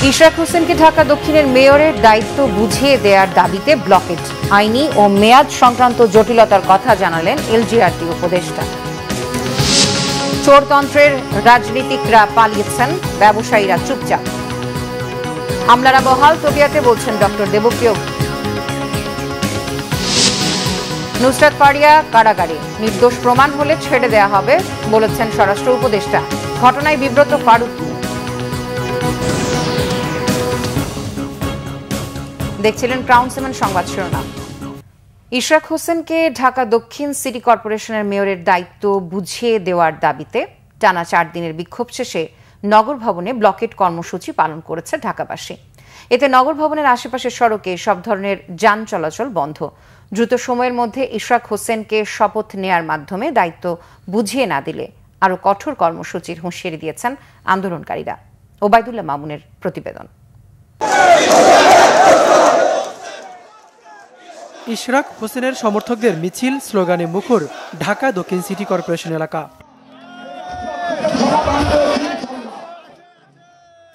ইশরাক হোসেনকে ঢাকা দক্ষিণের মেয়রের দায়িত্ব বুঝিয়ে দেওয়ার দাবিতে ব্লকেট, আইনি ও মেয়াদ সংক্রান্ত জটিলতার কথা জানালেন এলজিআরটি উপদেষ্টা। চোরতন্ত্রের রাজনীতিকরা পালিয়েছেন, ব্যবসায়ীরা চুপচাপ। আমলারা বহাল তবিয়াতে বলছেন ডক্টর দেবপ্রিয়। নুসরাত ফারিয়া কারাগারে, নির্দোষ প্রমাণ হলে ছেড়ে দেওয়া হবে বলেছেন স্বরাষ্ট্র উপদেষ্টা। ঘটনায় বিব্রত ফারুক। দেখছিলেন ক্রাউন সিমেন্ট সংবাদ শিরোনাম। ইশরাক হোসেনকে ঢাকা দক্ষিণ সিটি কর্পোরেশনের মেয়রের দায়িত্ব বুঝিয়ে দেওয়ার দাবিতে টানা 4 দিনের বিক্ষোভ শেষে নগর ভবনে ব্লকেট কর্মসূচি পালন করেছে ঢাকাবাসী। এতে নগর ভবনের আশেপাশের সড়কে সব ধরনের যান চলাচল বন্ধ। দ্রুত সময়ের মধ্যে ইশরাক হোসেনকে শপথ নেয়ার মাধ্যমে দায়িত্ব বুঝিয়ে না দিলে আরও কঠোর কর্মসূচির হুঁশিয়ারি দিয়েছেন আন্দোলনকারীরা। ওবায়দুল্লাহ মামুনের প্রতিবেদন। ইশরাক হোসেনের সমর্থকদের মিছিল, স্লোগানে মুখর ঢাকা দক্ষিণ সিটি কর্পোরেশন এলাকা।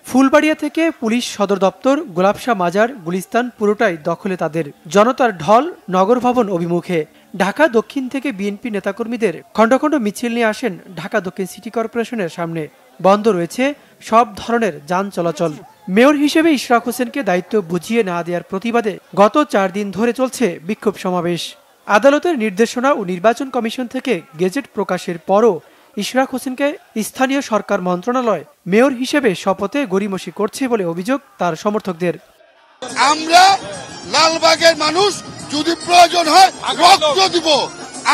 ফুলবাড়িয়া থেকে পুলিশ সদর দপ্তর, গোলাপশাহ মাজার, গুলিস্তান পুরোটাই দখলে তাদের। জনতার ঢল নগর ভবন অভিমুখে। ঢাকা দক্ষিণ থেকে বিএনপি নেতাকর্মীদের খণ্ড খণ্ড মিছিল নিয়ে আসেন ঢাকা দক্ষিণ সিটি কর্পোরেশনের সামনে। বন্ধ রয়েছে সব ধরনের যান চলাচল। মেয়র হিসেবে ইশরাক হোসেনকে দায়িত্ব বুঝিয়ে না দেওয়ার প্রতিবাদে গত 4 দিন ধরে চলছে বিক্ষোভ সমাবেশ। আদালতের নির্দেশনা ও নির্বাচন কমিশন থেকে গেজেট প্রকাশের পরও ইশরাক হোসেনকে স্থানীয় সরকার মন্ত্রণালয় মেয়র হিসেবে শপথে গড়িমসি করছে বলে অভিযোগ তার সমর্থকদের। আমরা লালবাগের মানুষ, যদি প্রয়োজন হয় রক্ত দিব।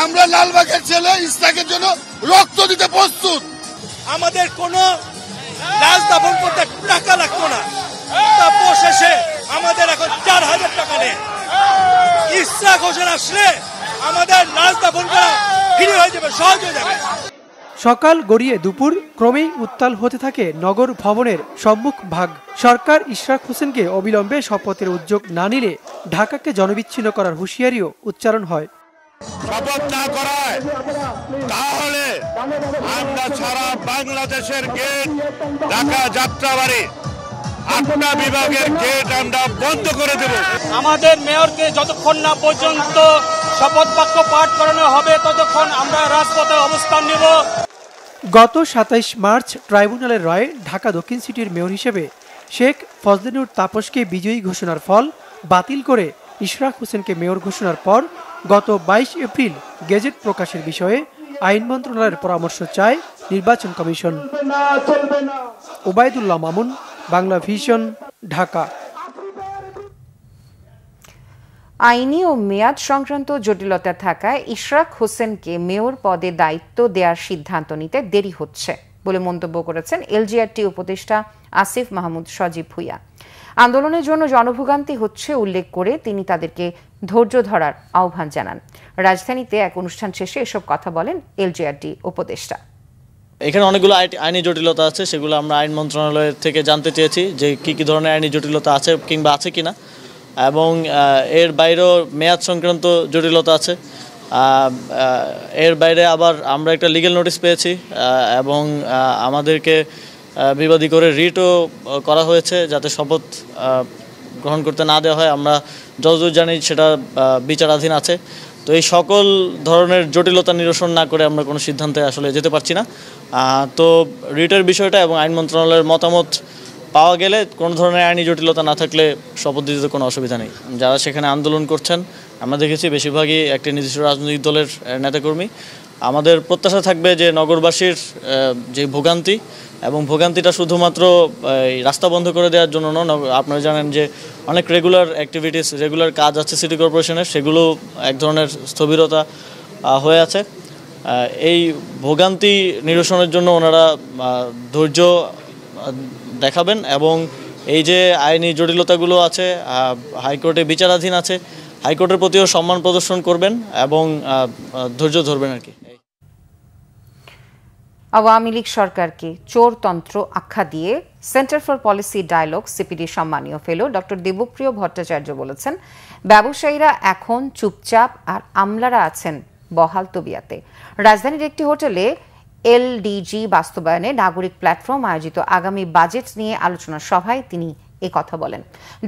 আমরা লালবাগের ছেলে ইশরাকের জন্য রক্ত দিতে প্রস্তুত। আমাদের কোনো লাশ দাফন করতে টাকা লাগতো না, তারপর শেষে আমাদের এখন 4000 টাকা নেই। ইশরাক হোসেন আসলে আমাদের লাশ দাফন করা ফ্রি হয়ে যাবে, সহজ হয়ে যাবে। সকাল গড়িয়ে দুপুর ক্রমেই উত্তাল হতে থাকে নগর ভবনের সম্মুখ ভাগ। সরকার ইশরাক হোসেনকে অবিলম্বে শপথের উদ্যোগ না নিলে ঢাকাকে জনবিচ্ছিন্ন করার হুঁশিয়ারিও উচ্চারণ হয়। শপথ না করায় তাহলে আমরা সারা বাংলাদেশের গেট, ঢাকা যাত্রাবাড়ি 8টা বিভাগের গেট আমরা বন্ধ করে দেব। আমাদের মেয়রকে যতক্ষণ না পর্যন্ত শপথ বাক্য পাঠ করানো হবে ততক্ষণ আমরা রাজপথে অবস্থান নেব। গত 27 মার্চ ট্রাইব্যুনালের রায়ে ঢাকা দক্ষিণ সিটির মেয়র হিসেবে শেখ ফজলেনুর তাপসকে বিজয়ী ঘোষণার ফল বাতিল করে ইশরাক হোসেনকে মেয়র ঘোষণার পর গত 22 এপ্রিল গেজেট প্রকাশের বিষয়ে আইন মন্ত্রণালয়ের পরামর্শ চায় নির্বাচন কমিশন। ওবায়দুল্লাহ মামুন, বাংলা ভিশন, ঢাকা। আইনি ও মেয়াদ সংক্রান্ত জটিলতা থাকায় ইশরাক হোসেনকে মেয়র পদে দায়িত্ব দেওয়ার সিদ্ধান্ত নিতে দেরি হচ্ছে বলে মন্তব্য করেছেন এলজিআরটি উপদেষ্টা আসিফ মাহমুদ সজীব ভুঁইয়া। আন্দোলনের জন্য জনভোগান্তি হচ্ছে উল্লেখ করে তিনি তাদেরকে ধৈর্য ধরার আহ্বান জানান। রাজধানীতে এক অনুষ্ঠান শেষে এসব কথা বলেন এলজিআরটি উপদেষ্টা। এখানে অনেকগুলো আইনি জটিলতা আছে, সেগুলো আমরা আইন মন্ত্রণালয়ের থেকে জানতে চেয়েছি যে কি ধরনের আইনি জটিলতা আছে কিংবা আছে কিনা, এবং এর বাইরেও মেয়াদ সংক্রান্ত জটিলতা আছে। এর বাইরে আবার আমরা একটা লিগ্যাল নোটিশ পেয়েছি এবং আমাদেরকে বিবাদী করে রিটও করা হয়েছে যাতে শপথ গ্রহণ করতে না দেওয়া হয়। আমরা যতদূর জানি সেটা বিচারাধীন আছে। তো এই সকল ধরনের জটিলতা নিরসন না করে আমরা কোনো সিদ্ধান্তে আসলে যেতে পারছি না। তো রিটের বিষয়টা এবং আইন মন্ত্রণালয়ের মতামত পাওয়া গেলে কোনো ধরনের আইনি জটিলতা না থাকলে শপথ দিতে কোনো অসুবিধা নেই। যারা সেখানে আন্দোলন করছেন আমরা দেখেছি বেশিরভাগই একটি নির্দিষ্ট রাজনৈতিক দলের নেতাকর্মী। আমাদের প্রত্যাশা থাকবে যে নগরবাসীর যে ভোগান্তি, এবং ভোগান্তিটা শুধুমাত্র রাস্তা বন্ধ করে দেওয়ার জন্য নয়। আপনারা জানেন যে অনেক রেগুলার অ্যাক্টিভিটিস, রেগুলার কাজ আছে সিটি কর্পোরেশনের, সেগুলো এক ধরনের স্থবিরতা হয়ে আছে। এই ভোগান্তি নিরসনের জন্য ওনারা ধৈর্য দেখাবেন এবং এই যে আইনি জটিলতাগুলো আছে, হাইকোর্টে বিচারাধীন আছে, হাইকোর্টের প্রতিও সম্মান প্রদর্শন করবেন এবং ধৈর্য ধরবেন আর কি। আওয়ামী লীগ সরকারকে চোরতন্ত্র আখ্যা দিয়ে Centre for Policy Dialogue CPD সম্মানীয় ফেলো ডক্টর দেবপ্রিয় ভট্টাচার্য বলেছেন, ব্যবসায়ীরা এখন চুপচাপ আর আমলারা আছেন বহাল তবিয়াতে। রাজধানীর একটি হোটেলে এলডিজি বাস্তবায়নে নাগরিক প্ল্যাটফর্ম আয়োজিত আগামী বাজেট নিয়ে আলোচনা সভায় তিনি এই কথা বলেন।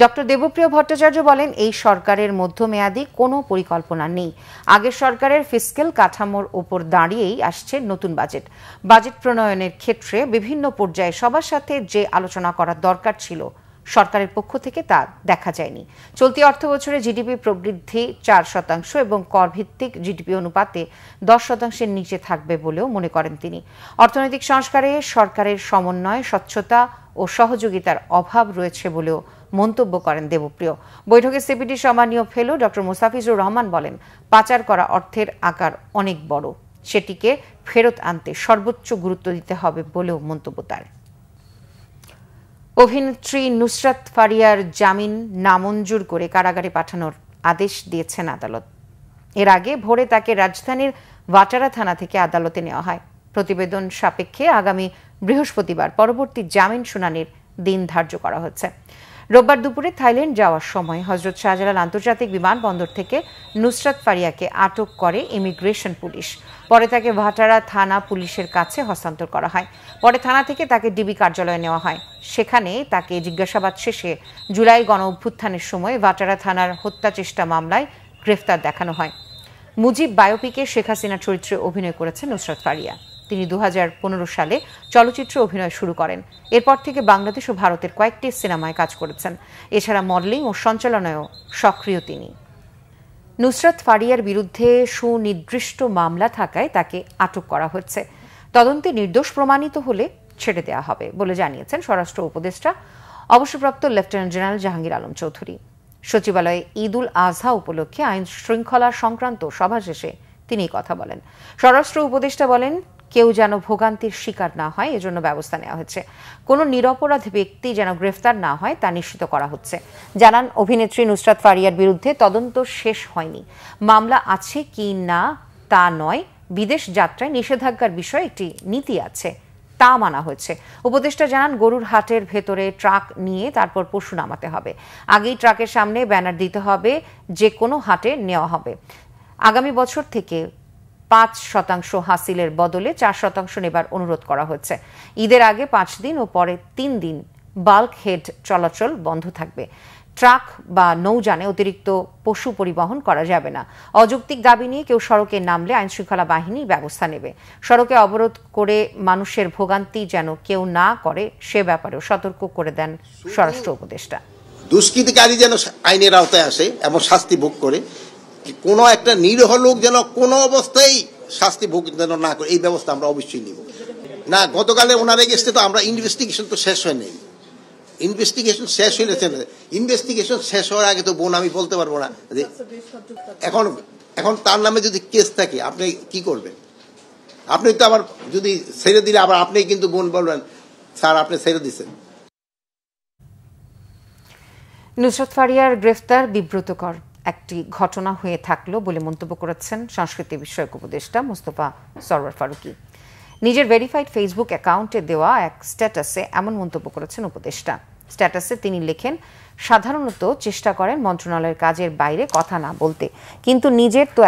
ডক্টর দেবপ্রিয় ভট্টাচার্য বলেন, এই সরকারের মধ্যমেয়াদী কোনো পরিকল্পনা নেই। আগের সরকারের ফিসক্যাল কাঠামোর উপর দাঁড়িয়েই আসছে নতুন বাজেট। বাজেট প্রণয়নের ক্ষেত্রে বিভিন্ন পর্যায়ে সবার সাথে যে আলোচনা করার দরকার ছিল, সরকারের পক্ষ থেকে তা দেখা যায়নি। চলতি অর্থবছরে জিডিপি প্রবৃদ্ধি 4% এবং করভিত্তিক জিডিপি অনুপাতে 10%-এর নিচে থাকবে বলেও মনে করেন তিনি। অর্থনৈতিক সংস্কারে সরকারের সমন্বয়, স্বচ্ছতা ও সহযোগিতার অভাব রয়েছে বলেও মন্তব্য করেন দেবপ্রিয়। বৈঠকে সিপিডি সম্মানীয় ফেলো ডক্টর মোস্তাফিজুর রহমান বলেন, পাচার করা অর্থের আকার অনেক বড়, সেটিকে ফেরত আনতে সর্বোচ্চ গুরুত্ব দিতে হবে বলেও মন্তব্য তার। অভিনেত্রী নুসরাত ফারিয়ার জামিন নামঞ্জুর করে কারাগারে পাঠানোর আদেশ দিয়েছেন আদালত। এর আগে ভোরে তাকে রাজধানীর ভাটারা থানা থেকে আদালতে নেওয়া হয়। প্রতিবেদন সাপেক্ষে আগামী বৃহস্পতিবার পরবর্তী জামিন শুনানির দিন ধার্য করা হচ্ছে। রোববার দুপুরে থাইল্যান্ড যাওয়ার সময় হযরত শাহজালাল আন্তর্জাতিক বিমানবন্দর থেকে নুসরাত ফারিয়াকে আটক করে ইমিগ্রেশন পুলিশ। পরে তাকে ভাটারা থানা পুলিশের কাছে হস্তান্তর করা হয়। পরে থানা থেকে তাকে ডিবি কার্যালয়ে নেওয়া হয়। সেখানে তাকে জিজ্ঞাসাবাদ শেষে জুলাই গণ অভ্যুত্থানের সময় ভাটারা থানার হত্যা চেষ্টা মামলায় গ্রেফতার দেখানো হয়। মুজিব বায়োপিকে শেখ হাসিনার চরিত্রে অভিনয় করেছেন নুসরাত ফারিয়া। তিনি 2015 সালে চলচ্চিত্রে অভিনয় শুরু করেন। এরপর থেকে বাংলাদেশ ও ভারতের কয়েকটি সিনেমায় কাজ করেছেন। এছাড়া মডেলিং ও সঞ্চালনায়ও সক্রিয় তিনি। নুসরাত ফারিয়ার বিরুদ্ধে সুনির্দিষ্ট মামলা থাকায় তাকে আটক করা হয়েছে। তদন্তে নির্দোষ প্রমাণিত হলে ছেড়ে দেওয়া হবে বলে জানিয়েছেন স্বরাষ্ট্র উপদেষ্টা অবসরপ্রাপ্ত লেফটেন্যান্ট জেনারেল জাহাঙ্গীর আলম চৌধুরী। সচিবালয়ে ঈদ উল আজহা উপলক্ষে আইন শৃঙ্খলা সংক্রান্ত সভা শেষে তিনি কথা বলেন। স্বরাষ্ট্র উপদেষ্টা বলেন, কেউ যেন ভোগান্তির শিকার না হয় এজন্য ব্যবস্থা নেওয়া হচ্ছে। কোনো নিরপরাধ ব্যক্তি যেন গ্রেফতার না হয় তা নিশ্চিত করা হচ্ছে। জানান, অভিনেত্রী নুসরাত ফারিয়ার বিরুদ্ধে তদন্ত শেষ হয়নি। মামলা আছে কি না তা নয়, বিদেশ যাত্রায় নিষেধাজ্ঞার বিষয়ে একটি নীতি আছে, তা মানা হয়েছে। উপদেষ্টা জানান, গরুর হাটের ভেতরে ট্রাক নিয়ে তারপর পশু নামাতে হবে। আগেই ট্রাকের সামনে ব্যানার দিতে হবে যে কোনো হাটে নেওয়া হবে। আগামী বছর থেকে 5% হাসিলের বদলে 4% নেবার অনুরোধ করা হচ্ছে। ঈদের আগে 5 দিন ও পরে 3 দিন বাল্ক হেড চলাচল বন্ধ থাকবে। ট্রাক বা নৌযানে অতিরিক্ত পশু পরিবহন করা যাবে না। অযৌক্তিক দাবি নিয়ে কেউ সড়কে নামলে আইনশৃঙ্খলা বাহিনী ব্যবস্থা নেবে। সড়কে অবরোধ করে মানুষের ভোগান্তি যেন কেউ না করে সে ব্যাপারেও সতর্ক করে দেন স্বরাষ্ট্র উপদেষ্টা। দুষ্কৃতিকারী যেন আইনের আওতায় আসে এবং শাস্তি ভোগ করে, কোনো একটা নিরীহ লোক যেন কোনো অবস্থায় শাস্তি ভোগ যেন না করে, এই ব্যবস্থা আমরা অবশ্যই নিব। না, গতকালে ওনার এগেস্টে তো আমরা ইনভেস্টিগেশন তো শেষ হয় নাই। ইনভেস্টিগেশন শেষ হইলে ইনভেস্টিগেশন শেষ হওয়ার আগে তো বোন আমি বলতে পারবো না। এখন তার নামে যদি কেস থাকে আপনি কি করবেন? আপনি তো আবার যদি ছেড়ে দিলে আবার আপনি কিন্তু বোন বলবেন, স্যার আপনি ছেড়ে দিচ্ছেন। নুসরাত ফারিয়ার গ্রেফতার বিব্রতকর একটি ঘটনা হয়ে থাকলো বলে মন্তব্য করেছেন সংস্কৃতি বিষয়ক উপদেষ্টা মোস্তফা সরওয়ার ফারুকী। নিজের ভেরিফাইড ফেসবুক অ্যাকাউন্টে দেওয়া এক স্ট্যাটাসে এমন মন্তব্য করেছেন উপদেষ্টা। স্ট্যাটাসে তিনি লেখেন, সাধারণত চেষ্টা করেন মন্ত্রণালয়ের কাজের বাইরে কথা না বলতে, কিন্তু নিজের তো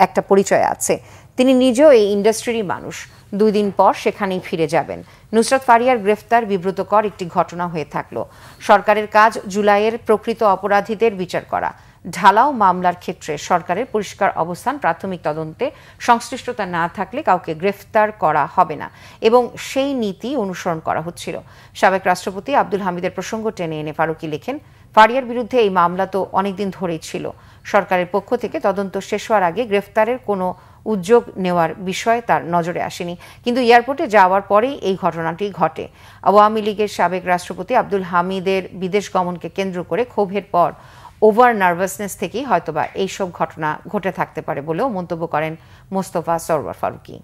একটা পরিচয় আছে। তিনি নিজেও এই ইন্ডাস্ট্রিরই মানুষ। 2 দিন পর সেখানেই ফিরে যাবেন। নুসরাত ফারিয়ার গ্রেফতার বিব্রতকর একটি ঘটনা হয়ে থাকলো। সরকারের কাজ জুলাইয়ের প্রকৃত অপরাধীদের বিচার করা। ঢালাও মামলার ক্ষেত্রে সরকারের পরিষ্কার অবস্থান, প্রাথমিক তদন্তে সংশ্লিষ্টতা না থাকলে কাউকে গ্রেফতার করা হবে না এবং সেই নীতি অনুসরণ করা হচ্ছিল। সাবেক রাষ্ট্রপতি আব্দুল হামিদের প্রসঙ্গ টেনে এনে ফারুকী লেখেন, ফারিয়ার বিরুদ্ধে এই মামলা তো অনেকদিন ধরেই ছিল। সরকারের পক্ষ থেকে তদন্ত শেষ হওয়ার আগে গ্রেফতারের কোনো উদ্যোগ নেওয়ার বিষয় তার নজরে আসেনি, কিন্তু এয়ারপোর্টে যাওয়ার পরেই এই ঘটনাটি ঘটে। আওয়ামী লীগের সাবেক রাষ্ট্রপতি আব্দুল হামিদের বিদেশ গমনকে কেন্দ্র করে ক্ষোভের পর ওভার নার্ভাসনেস থেকেই হয়তোবা এইসব ঘটনা ঘটে থাকতে পারে বলেও মন্তব্য করেন মোস্তফা সরওয়ার ফারুকী।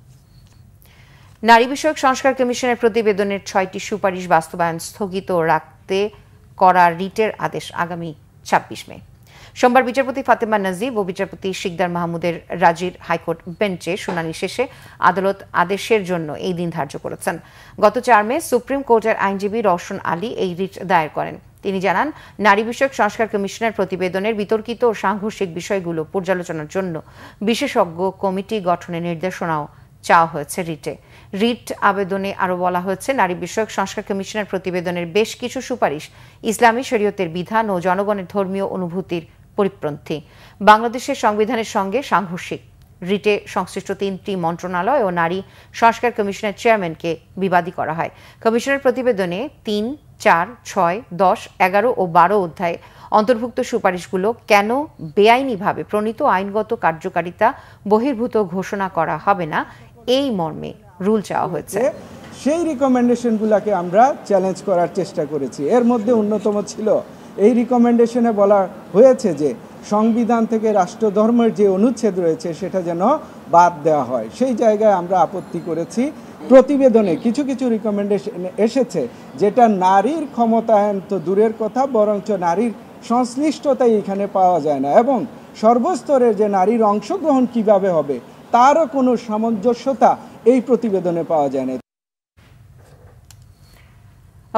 নারী বিষয়ক সংস্কার কমিশনের প্রতিবেদনের 6টি সুপারিশ বাস্তবায়ন স্থগিত রাখতে করা রিটের আদেশ আগামী 26 মে। সোমবার বিচারপতি ফাতেমা নাজিব ও বিচারপতি শিকদার মাহমুদের রাজির হাইকোর্ট বেঞ্চে শুনানি শেষে আদালত আদেশের জন্য এই দিন ধার্য করেছেন। গত 4 মে সুপ্রিম কোর্টের আইনজীবী রওশন আলী এই রিট দায়ের করেন। তিনি জানান, নারী বিষয়ক সংস্কার কমিশনের প্রতিবেদনের বিতর্কিত ও সাংঘর্ষিক বিষয়গুলো পর্যালোচনার জন্য বিশেষজ্ঞ কমিটি গঠনের নির্দেশনাও চাওয়া হয়েছে রিটে। রিট আবেদনে আরও বলা হয়েছে, নারী বিষয়ক সংস্কার কমিশনের প্রতিবেদনের বেশ কিছু সুপারিশ ইসলামী শরীয়তের বিধান ও জনগণের ধর্মীয় অনুভূতির পরিপন্থী, বাংলাদেশের সংবিধানের সঙ্গে সাংঘর্ষিক। রিটে সংশ্লিষ্ট 3টি মন্ত্রণালয় ও নারী সংস্কার কমিশনের চেয়ারম্যানকে বিবাদী করা হয়। কমিশনের প্রতিবেদনে 3, 4, 6, 10, 11 ও 12 অধ্যায়ে অন্তর্ভুক্ত সুপারিশগুলো কেন বেআইনিভাবে প্রণীত আইনগত কার্যকারিতা বহির্ভূত ঘোষণা করা হবে না, এই মর্মে রুল চাওয়া হয়েছে। সেই রিকমেন্ডেশনগুলোকে আমরা চ্যালেঞ্জ করার চেষ্টা করেছি। এর মধ্যে অন্যতম ছিল এই রিকমেন্ডেশনে বলা হয়েছে যে সংবিধান থেকে রাষ্ট্রধর্মের যে অনুচ্ছেদ রয়েছে সেটা যেন বাদ দেওয়া হয়। সেই জায়গায় আমরা আপত্তি করেছি। প্রতিবেদনে কিছু কিছু রিকমেন্ডেশন এসেছে যেটা নারীর ক্ষমতায়ন তো দূরের কথা, বরঞ্চ নারীর সংশ্লিষ্টতাই এখানে পাওয়া যায় না, এবং সর্বস্তরের যে নারীর অংশগ্রহণ কিভাবে হবে তারও কোনো সামঞ্জস্যতা এই প্রতিবেদনে পাওয়া যায় না।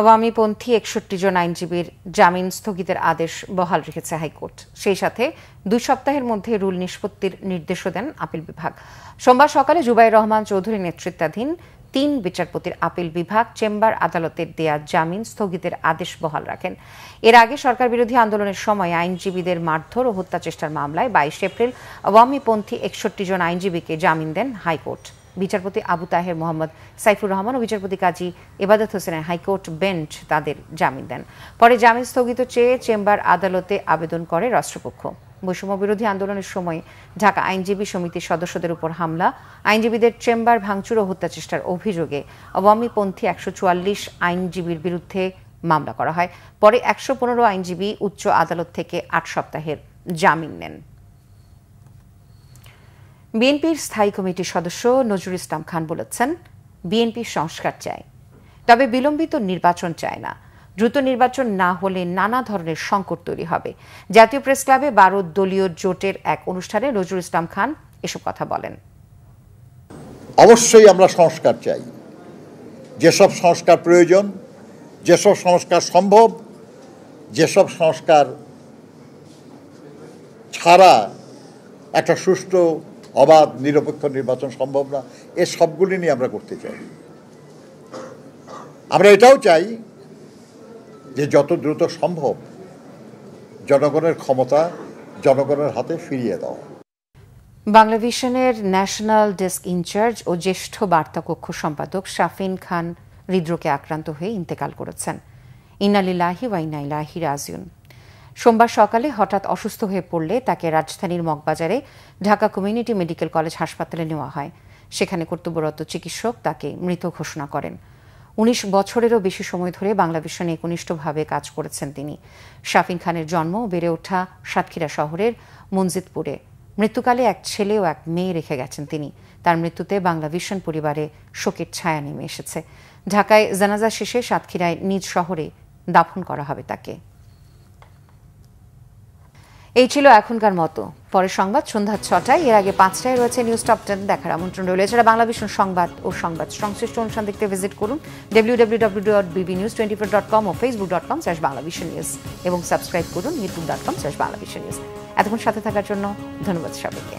আওয়ামীপন্থী 61 জন আইনজীবীর জামিন স্থগিতের আদেশ বহাল রেখেছে হাইকোর্ট। সেই সাথে 2 সপ্তাহের মধ্যে রুল নিষ্পত্তির নির্দেশও দেন আপিল বিভাগ। সোমবার সকালে জুবাইর রহমান চৌধুরী নেতৃত্বাধীন 3 বিচারপতির আপিল বিভাগ চেম্বার আদালতের দেয়া জামিন স্থগিতের আদেশ বহাল রাখেন। এর আগে সরকার বিরোধী আন্দোলনের সময় আইনজীবীদের মারধর ও হত্যা চেষ্টার মামলায় 22 এপ্রিল আওয়ামীপন্থী 61 জন আইনজীবীকে জামিন দেন হাইকোর্ট। বিচারপতি আবু তাহের মোহাম্মদ সাইফুর রহমান ও বিচারপতি কাজী এবাদত হোসেনের হাইকোর্ট বেঞ্চ তাদের জামিন দেন। পরে জামিন স্থগিত চেয়ে চেম্বার আদালতে আবেদন করে রাষ্ট্রপক্ষ। বৈষম্য বিরোধী আন্দোলনের সময় ঢাকা আইনজীবী সমিতির সদস্যদের উপর হামলা, আইনজীবীদের চেম্বার ভাঙচুর ও হত্যা চেষ্টার অভিযোগে আওয়ামীপন্থী 144 আইনজীবীর বিরুদ্ধে মামলা করা হয়। পরে 115 আইনজীবী উচ্চ আদালত থেকে 8 সপ্তাহের জামিন নেন। বিএনপির স্থায়ী কমিটির সদস্য নজরুল ইসলাম খান বলেছেন, বিএনপি সংস্কার চায়, তবে বিলম্বিত নির্বাচন চায় না। দ্রুত নির্বাচন না হলে নানা ধরনের সংকট তৈরি হবে। জাতীয় প্রেস ক্লাবে 12 দলীয় জোটের এক অনুষ্ঠানে নজরুল ইসলাম খান এসব কথা বলেন। অবশ্যই আমরা সংস্কার চাই। যেসব সংস্কার প্রয়োজন, যেসব সংস্কার সম্ভব, যেসব সংস্কার ছাড়া একটা সুষ্ঠু অবাধ নিরপেক্ষ নির্বাচন সম্ভব না, এ সবগুলি নিয়ে আমরা করতে চাই। আমরা এটাও চাই যে যত দ্রুত সম্ভব জনগণের ক্ষমতা জনগণের হাতে ফিরিয়ে দেওয়া। বাংলাভিশনের ন্যাশনাল ডেস্ক ইনচার্জ ও জ্যেষ্ঠ বার্তা কক্ষ সম্পাদক শাফিন খান হৃদরোগে আক্রান্ত হয়ে ইন্তেকাল করেছেন। ইন্না লিল্লাহি ওয়া ইন্না ইলাইহি রাজিউন। সোমবার সকালে হঠাৎ অসুস্থ হয়ে পড়লে তাকে রাজধানীর মগবাজারে ঢাকা কমিউনিটি মেডিকেল কলেজ হাসপাতালে নেওয়া হয়। সেখানে কর্তব্যরত চিকিৎসক তাকে মৃত ঘোষণা করেন। 19 বছরেরও বেশি সময় ধরে বাংলাভিশনে একনিষ্ঠভাবে কাজ করেছেন তিনি। শাফিন খানের জন্ম বেড়ে ওঠা সাতক্ষীরা শহরের মঞ্জিদপুরে। মৃত্যুকালে এক ছেলে ও এক মেয়ে রেখে গেছেন তিনি। তার মৃত্যুতে বাংলাভিশন পরিবারে শোকের ছায়া নেমে এসেছে। ঢাকায় জানাজা শেষে সাতক্ষীরায় নিজ শহরে দাফন করা হবে তাকে। এই ছিল এখনকার মতো। পরের সংবাদ সন্ধ্যা 6টায়। এর আগে 5টায় রয়েছে নিউজ টপ 10 দেখার আমন্ত্রণ রইল। এছাড়া বাংলাভিশন সংবাদ ও সংবাদ সংশ্লিষ্ট অনুষ্ঠান দেখতে ভিজিট করুন www.bbnews24.com ও facebook.com/banglavisionnews এবং সাবস্ক্রাইব করুন youtube.com/banglavisionnews। এতক্ষণ সাথে থাকার জন্য ধন্যবাদ সবাইকে।